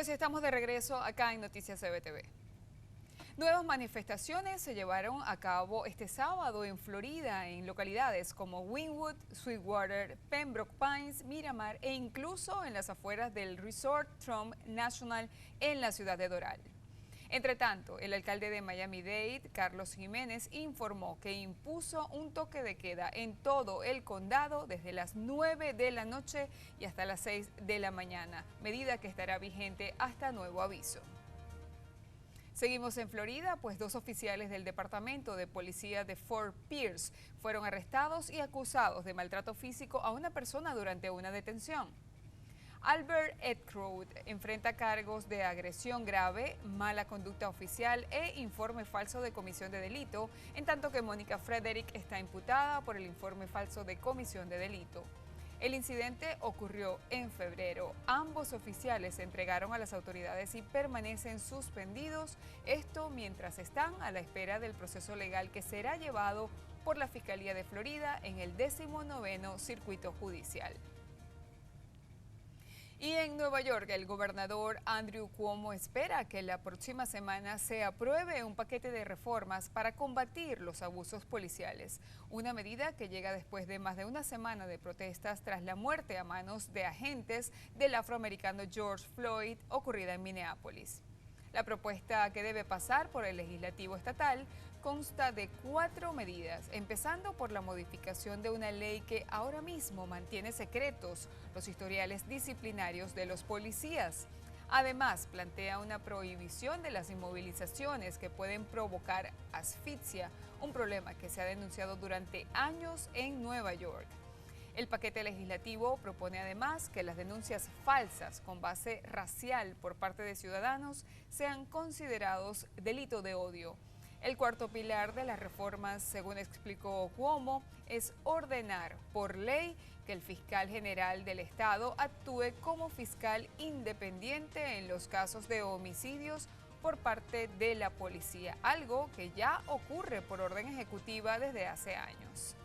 Amigos, y estamos de regreso acá en Noticias CBTV. Nuevas manifestaciones se llevaron a cabo este sábado en Florida, en localidades como Wynwood, Sweetwater, Pembroke Pines, Miramar e incluso en las afueras del Resort Trump National en la ciudad de Doral. Entre tanto, el alcalde de Miami-Dade, Carlos Jiménez, informó que impuso un toque de queda en todo el condado desde las 9 de la noche y hasta las 6 de la mañana, medida que estará vigente hasta nuevo aviso. Seguimos en Florida, pues 2 oficiales del Departamento de Policía de Fort Pierce fueron arrestados y acusados de maltrato físico a una persona durante una detención. Albert Edcroft enfrenta cargos de agresión grave, mala conducta oficial e informe falso de comisión de delito, en tanto que Mónica Frederick está imputada por el informe falso de comisión de delito. El incidente ocurrió en febrero. Ambos oficiales se entregaron a las autoridades y permanecen suspendidos, esto mientras están a la espera del proceso legal que será llevado por la Fiscalía de Florida en el 19º Circuito Judicial. Y en Nueva York, el gobernador Andrew Cuomo espera que la próxima semana se apruebe un paquete de reformas para combatir los abusos policiales, una medida que llega después de más de una semana de protestas tras la muerte a manos de agentes del afroamericano George Floyd ocurrida en Minneapolis. La propuesta, que debe pasar por el legislativo estatal, consta de 4 medidas, empezando por la modificación de una ley que ahora mismo mantiene secretos los historiales disciplinarios de los policías. Además, plantea una prohibición de las inmovilizaciones que pueden provocar asfixia, un problema que se ha denunciado durante años en Nueva York. El paquete legislativo propone además que las denuncias falsas con base racial por parte de ciudadanos sean considerados delito de odio. El cuarto pilar de las reformas, según explicó Cuomo, es ordenar por ley que el fiscal general del estado actúe como fiscal independiente en los casos de homicidios por parte de la policía, algo que ya ocurre por orden ejecutiva desde hace años.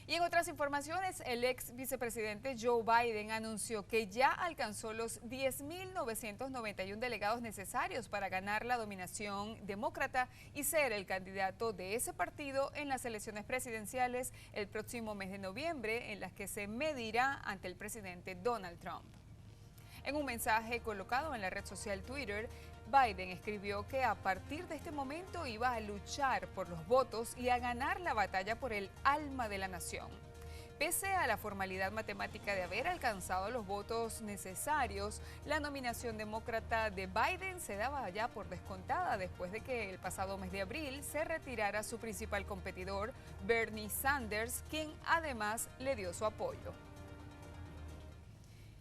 Y en otras informaciones, el ex vicepresidente Joe Biden anunció que ya alcanzó los 10.991 delegados necesarios para ganar la dominación demócrata y ser el candidato de ese partido en las elecciones presidenciales el próximo mes de noviembre, en las que se medirá ante el presidente Donald Trump. En un mensaje colocado en la red social Twitter, Biden escribió que a partir de este momento iba a luchar por los votos y a ganar la batalla por el alma de la nación. Pese a la formalidad matemática de haber alcanzado los votos necesarios, la nominación demócrata de Biden se daba ya por descontada después de que el pasado mes de abril se retirara su principal competidor, Bernie Sanders, quien además le dio su apoyo.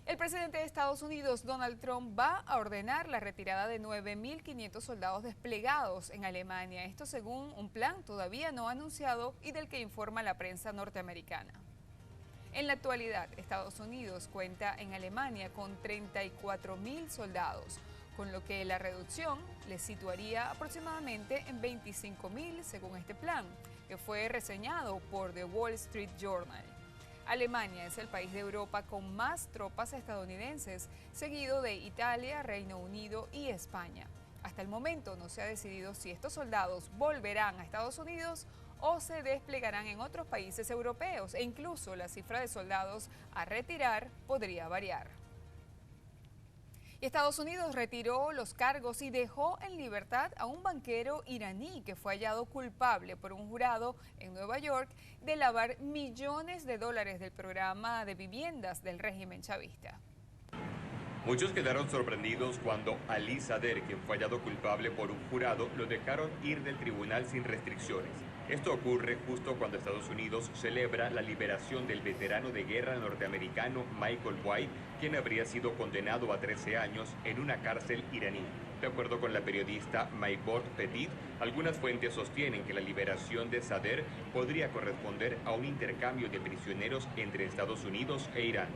El presidente de Estados Unidos, Donald Trump, va a ordenar la retirada de 9.500 soldados desplegados en Alemania, esto según un plan todavía no anunciado y del que informa la prensa norteamericana. En la actualidad, Estados Unidos cuenta en Alemania con 34.000 soldados, con lo que la reducción le situaría aproximadamente en 25.000 según este plan, que fue reseñado por The Wall Street Journal. Alemania es el país de Europa con más tropas estadounidenses, seguido de Italia, Reino Unido y España. Hasta el momento no se ha decidido si estos soldados volverán a Estados Unidos o se desplegarán en otros países europeos, e incluso la cifra de soldados a retirar podría variar. Estados Unidos retiró los cargos y dejó en libertad a un banquero iraní que fue hallado culpable por un jurado en Nueva York de lavar millones de dólares del programa de viviendas del régimen chavista. Muchos quedaron sorprendidos cuando Ali Sader, quien fue hallado culpable por un jurado, lo dejaron ir del tribunal sin restricciones. Esto ocurre justo cuando Estados Unidos celebra la liberación del veterano de guerra norteamericano Michael White, quien habría sido condenado a 13 años en una cárcel iraní. De acuerdo con la periodista Maybot Petit, algunas fuentes sostienen que la liberación de Sader podría corresponder a un intercambio de prisioneros entre Estados Unidos e Irán.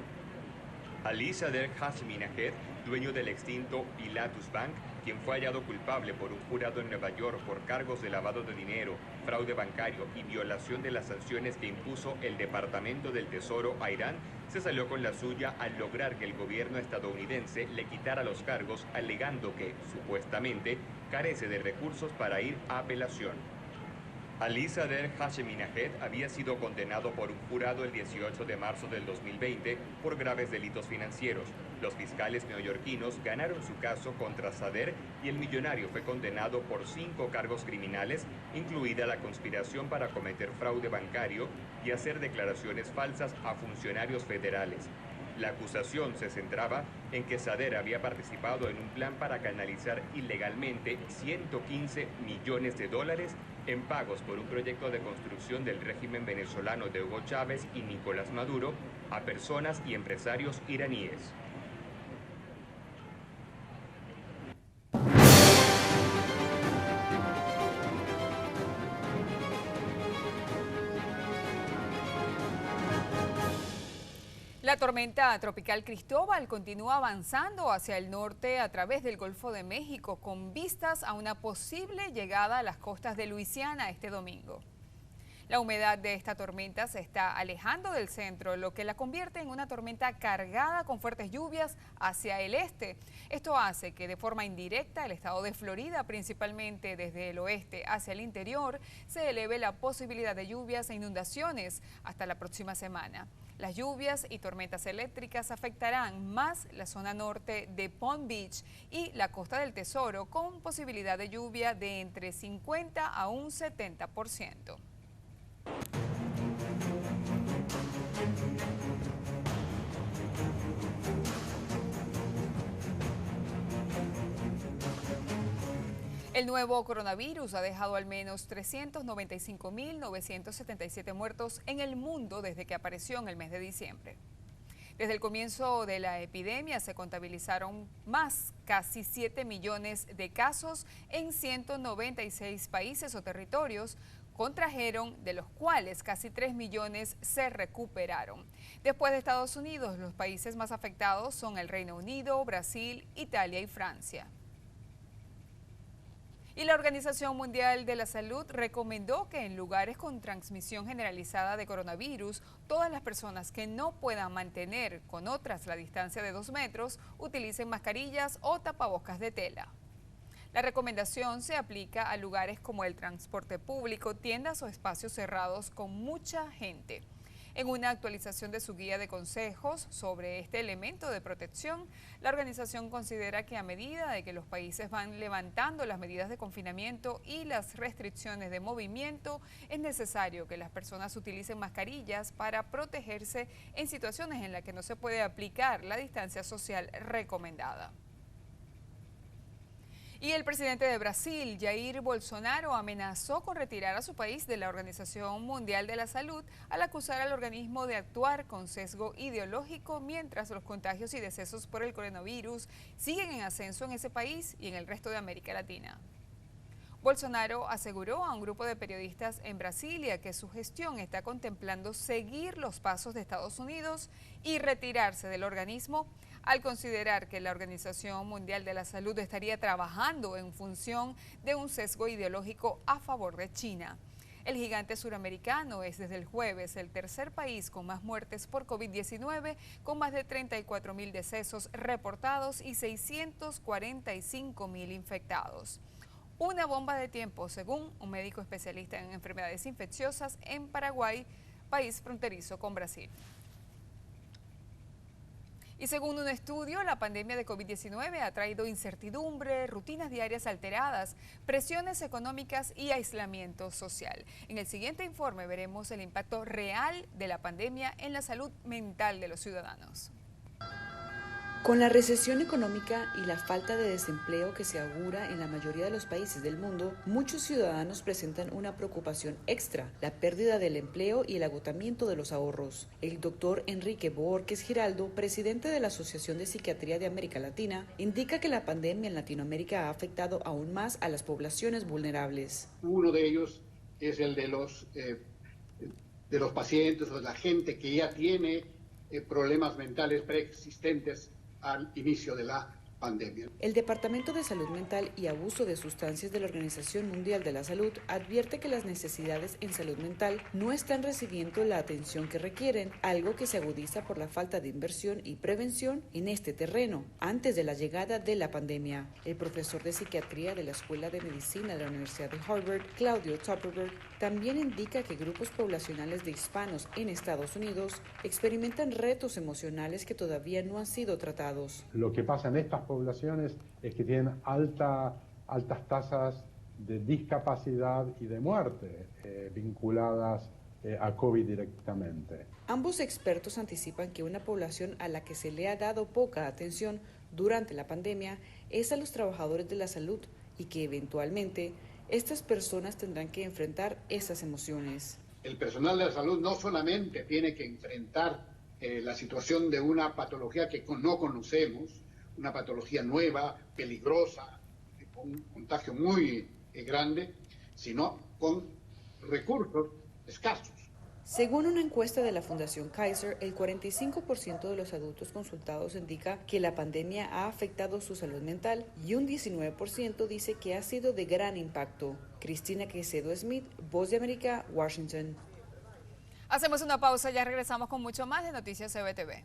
Ali Sader Hasmi Nahed dueño del extinto Pilatus Bank, quien fue hallado culpable por un jurado en Nueva York por cargos de lavado de dinero, fraude bancario y violación de las sanciones que impuso el Departamento del Tesoro a Irán, se salió con la suya al lograr que el gobierno estadounidense le quitara los cargos, alegando que, supuestamente, carece de recursos para ir a apelación. Ali Sadr Hashemi-Nahed había sido condenado por un jurado el 18 de marzo del 2020 por graves delitos financieros. Los fiscales neoyorquinos ganaron su caso contra Sadr y el millonario fue condenado por 5 cargos criminales, incluida la conspiración para cometer fraude bancario y hacer declaraciones falsas a funcionarios federales. La acusación se centraba en que Sadr había participado en un plan para canalizar ilegalmente 115 millones de dólares en pagos por un proyecto de construcción del régimen venezolano de Hugo Chávez y Nicolás Maduro a personas y empresarios iraníes. La tormenta tropical Cristóbal continúa avanzando hacia el norte a través del Golfo de México con vistas a una posible llegada a las costas de Luisiana este domingo. La humedad de esta tormenta se está alejando del centro, lo que la convierte en una tormenta cargada con fuertes lluvias hacia el este. Esto hace que de forma indirecta el estado de Florida, principalmente desde el oeste hacia el interior, se eleve la posibilidad de lluvias e inundaciones hasta la próxima semana. Las lluvias y tormentas eléctricas afectarán más la zona norte de Palm Beach y la Costa del Tesoro, con posibilidad de lluvia de entre 50 a un 70%. El nuevo coronavirus ha dejado al menos 395.977 muertos en el mundo desde que apareció en el mes de diciembre. Desde el comienzo de la epidemia se contabilizaron casi 7 millones de casos en 196 países o territorios, contrajeron, de los cuales casi 3 millones se recuperaron. Después de Estados Unidos, los países más afectados son el Reino Unido, Brasil, Italia y Francia. Y la Organización Mundial de la Salud recomendó que en lugares con transmisión generalizada de coronavirus, todas las personas que no puedan mantener con otras la distancia de 2 metros utilicen mascarillas o tapabocas de tela. La recomendación se aplica a lugares como el transporte público, tiendas o espacios cerrados con mucha gente. En una actualización de su guía de consejos sobre este elemento de protección, la organización considera que a medida de que los países van levantando las medidas de confinamiento y las restricciones de movimiento, es necesario que las personas utilicen mascarillas para protegerse en situaciones en las que no se puede aplicar la distancia social recomendada. Y el presidente de Brasil, Jair Bolsonaro, amenazó con retirar a su país de la Organización Mundial de la Salud al acusar al organismo de actuar con sesgo ideológico mientras los contagios y decesos por el coronavirus siguen en ascenso en ese país y en el resto de América Latina. Bolsonaro aseguró a un grupo de periodistas en Brasilia que su gestión está contemplando seguir los pasos de Estados Unidos y retirarse del organismo al considerar que la Organización Mundial de la Salud estaría trabajando en función de un sesgo ideológico a favor de China. El gigante suramericano es desde el jueves el tercer país con más muertes por COVID-19, con más de 34.000 decesos reportados y 645.000 infectados. Una bomba de tiempo, según un médico especialista en enfermedades infecciosas en Paraguay, país fronterizo con Brasil. Y según un estudio, la pandemia de COVID-19 ha traído incertidumbre, rutinas diarias alteradas, presiones económicas y aislamiento social. En el siguiente informe veremos el impacto real de la pandemia en la salud mental de los ciudadanos. Con la recesión económica y la falta de desempleo que se augura en la mayoría de los países del mundo, muchos ciudadanos presentan una preocupación extra, la pérdida del empleo y el agotamiento de los ahorros. El doctor Enrique Borges Giraldo, presidente de la Asociación de Psiquiatría de América Latina, indica que la pandemia en Latinoamérica ha afectado aún más a las poblaciones vulnerables. Uno de ellos es el de los pacientes o de la gente que ya tiene problemas mentales preexistentes al inicio de la pandemia. El Departamento de Salud Mental y Abuso de Sustancias de la Organización Mundial de la Salud advierte que las necesidades en salud mental no están recibiendo la atención que requieren, algo que se agudiza por la falta de inversión y prevención en este terreno antes de la llegada de la pandemia. El profesor de psiquiatría de la Escuela de Medicina de la Universidad de Harvard, Claudio Topperberg, también indica que grupos poblacionales de hispanos en Estados Unidos experimentan retos emocionales que todavía no han sido tratados. Lo que pasa en estas poblaciones es que tienen altas tasas de discapacidad y de muerte vinculadas a COVID directamente. Ambos expertos anticipan que una población a la que se le ha dado poca atención durante la pandemia es a los trabajadores de la salud y que eventualmente estas personas tendrán que enfrentar esas emociones. El personal de la salud no solamente tiene que enfrentar la situación de una patología que no conocemos, una patología nueva, peligrosa, con un contagio muy grande, sino con recursos escasos. Según una encuesta de la Fundación Kaiser, el 45% de los adultos consultados indica que la pandemia ha afectado su salud mental y un 19% dice que ha sido de gran impacto. Cristina Quecedo Smith, Voz de América, Washington. Hacemos una pausa, ya regresamos con mucho más de Noticias CBTV.